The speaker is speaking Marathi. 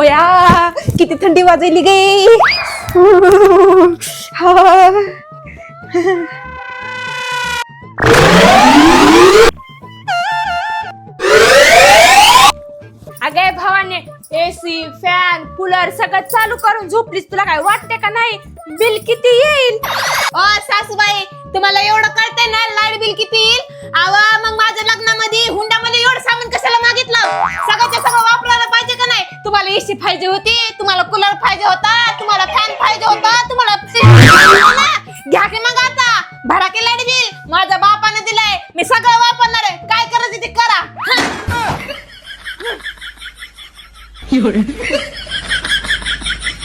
बया किती थंडी वाजली गे. अगे भावाने एसी फॅन कूलर सगळं चालू करून झोपलीस, तुला काय वाटते का नाही बिल किती येईल? ओ सासूबाई, तुम्हाला एवढं कळतंय ना लाईट बिल किती येईल? आवा मग माझ्या लग्नामध्ये हुंडामध्ये एवढं सामान कशाला मागितलं? सगळ्याच्या सगळं वापरायला पाहिजे का नाही? तुम्हाला एसी पाहिजे होती, तुम्हाला कूलर पाहिजे होता, तुम्हाला फॅन पाहिजे होता, तुम्हाला घ्या की मग आता भडाके लाईट बिल माझ्या बापाने दिलंय, मी सगळं वापरणार आहे, काय करायचं ते करा.